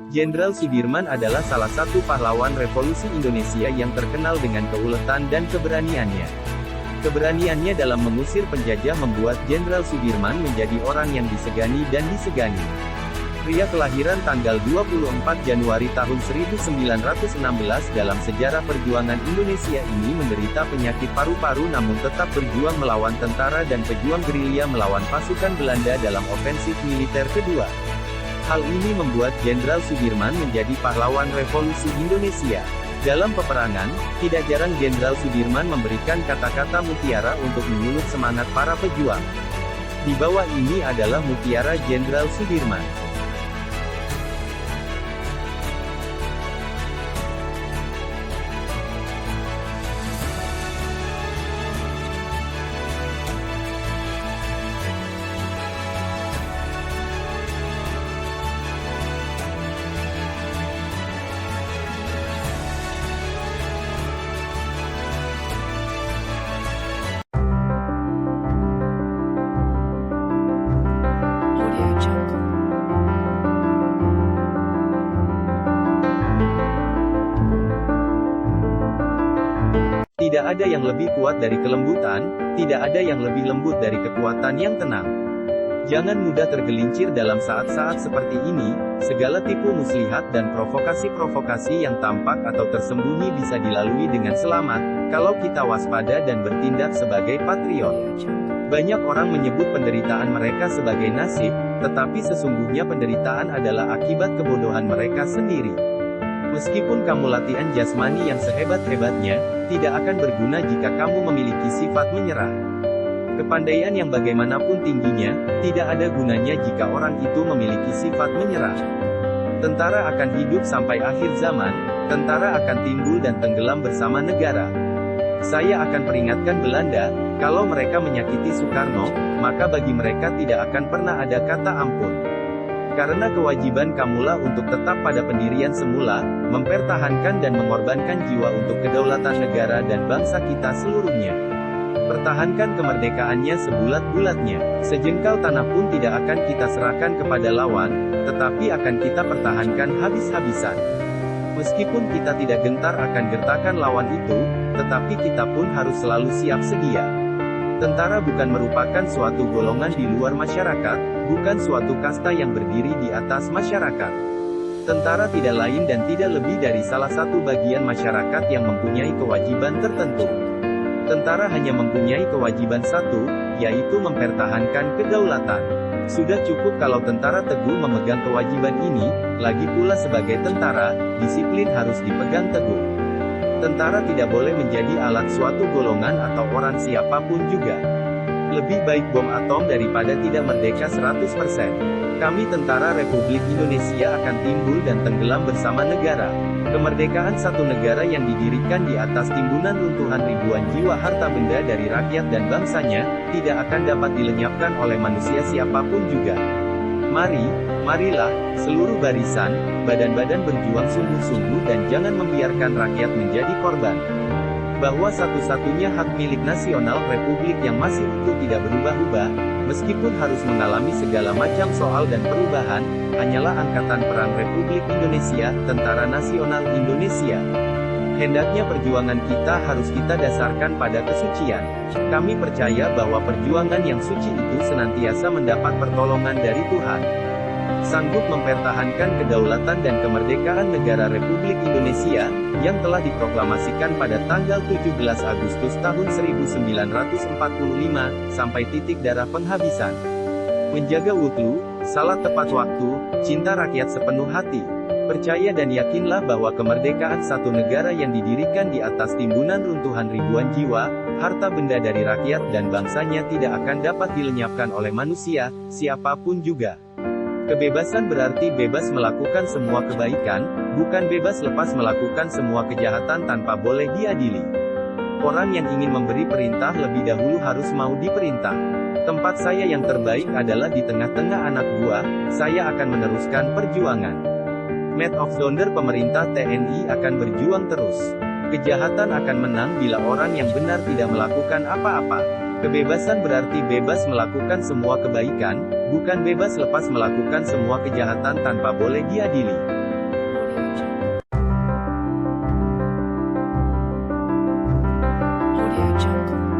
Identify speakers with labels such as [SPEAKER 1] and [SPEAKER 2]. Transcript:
[SPEAKER 1] Jenderal Sudirman adalah salah satu pahlawan revolusi Indonesia yang terkenal dengan keuletan dan keberaniannya. Keberaniannya dalam mengusir penjajah membuat Jenderal Sudirman menjadi orang yang disegani dan disegani. Pria kelahiran tanggal 24 Januari tahun 1916 dalam sejarah perjuangan Indonesia ini menderita penyakit paru-paru namun tetap berjuang melawan tentara dan pejuang gerilya melawan pasukan Belanda dalam ofensif militer kedua. Hal ini membuat Jenderal Sudirman menjadi pahlawan revolusi Indonesia. Dalam peperangan, tidak jarang Jenderal Sudirman memberikan kata-kata mutiara untuk menyulut semangat para pejuang. Di bawah ini adalah mutiara Jenderal Sudirman.
[SPEAKER 2] Audio Jungle.
[SPEAKER 1] Tidak ada yang lebih kuat dari kelembutan, tidak ada yang lebih lembut dari kekuatan yang tenang. Jangan mudah tergelincir dalam saat-saat seperti ini, segala tipu muslihat dan provokasi-provokasi yang tampak atau tersembunyi bisa dilalui dengan selamat, kalau kita waspada dan bertindak sebagai patriot.
[SPEAKER 2] Audio Jungle.
[SPEAKER 1] Banyak orang menyebut penderitaan mereka sebagai nasib, tetapi sesungguhnya penderitaan adalah akibat kebodohan mereka sendiri. Meskipun kamu latihan jasmani yang sehebat-hebatnya, tidak akan berguna jika kamu memiliki sifat menyerah. Kepandaian yang bagaimanapun tingginya, tidak ada gunanya jika orang itu memiliki sifat menyerah. Tentara akan hidup sampai akhir zaman, tentara akan timbul dan tenggelam bersama negara. Saya akan peringatkan Belanda, kalau mereka menyakiti Soekarno, maka bagi mereka tidak akan pernah ada kata ampun. Karena kewajiban kamulah untuk tetap pada pendirian semula, mempertahankan dan mengorbankan jiwa untuk kedaulatan negara dan bangsa kita seluruhnya. Pertahankan kemerdekaannya sebulat-bulatnya. Sejengkal tanah pun tidak akan kita serahkan kepada lawan, tetapi akan kita pertahankan habis-habisan. Meskipun kita tidak gentar akan gertakan lawan itu, tetapi kita pun harus selalu siap sedia. Tentara bukan merupakan suatu golongan di luar masyarakat, bukan suatu kasta yang berdiri di atas masyarakat. Tentara tidak lain dan tidak lebih dari salah satu bagian masyarakat yang mempunyai kewajiban tertentu. Tentara hanya mempunyai kewajiban satu, yaitu mempertahankan kedaulatan. Sudah cukup kalau tentara teguh memegang kewajiban ini, lagi pula sebagai tentara, disiplin harus dipegang teguh. Tentara tidak boleh menjadi alat suatu golongan atau orang siapapun juga. Lebih baik bom atom daripada tidak merdeka 100%. Kami tentara Republik Indonesia akan timbul dan tenggelam bersama negara. Kemerdekaan satu negara yang didirikan di atas timbunan runtuhan ribuan jiwa harta benda dari rakyat dan bangsanya, tidak akan dapat dilenyapkan oleh manusia siapapun juga. Marilah, seluruh barisan, badan-badan berjuang sungguh-sungguh dan jangan membiarkan rakyat menjadi korban. Bahwa satu-satunya hak milik nasional Republik yang masih utuh tidak berubah-ubah, meskipun harus mengalami segala macam soal dan perubahan, hanyalah Angkatan Perang Republik Indonesia, Tentara Nasional Indonesia. Hendaknya perjuangan kita harus kita dasarkan pada kesucian. Kami percaya bahwa perjuangan yang suci itu senantiasa mendapat pertolongan dari Tuhan. Sanggup mempertahankan kedaulatan dan kemerdekaan negara Republik Indonesia, yang telah diproklamasikan pada tanggal 17 Agustus tahun 1945, sampai titik darah penghabisan. Menjaga wudu, salat tepat waktu, cinta rakyat sepenuh hati. Percaya dan yakinlah bahwa kemerdekaan satu negara yang didirikan di atas timbunan runtuhan ribuan jiwa, harta benda dari rakyat dan bangsanya tidak akan dapat dilenyapkan oleh manusia, siapapun juga. Kebebasan berarti bebas melakukan semua kebaikan, bukan bebas lepas melakukan semua kejahatan tanpa boleh diadili. Orang yang ingin memberi perintah lebih dahulu harus mau diperintah. Tempat saya yang terbaik adalah di tengah-tengah anak buah, saya akan meneruskan perjuangan. Made of Zonder pemerintah TNI akan berjuang terus. Kejahatan akan menang bila orang yang benar tidak melakukan apa-apa. Kebebasan berarti bebas melakukan semua kebaikan, bukan bebas lepas melakukan semua kejahatan tanpa boleh diadili.
[SPEAKER 2] Jungle.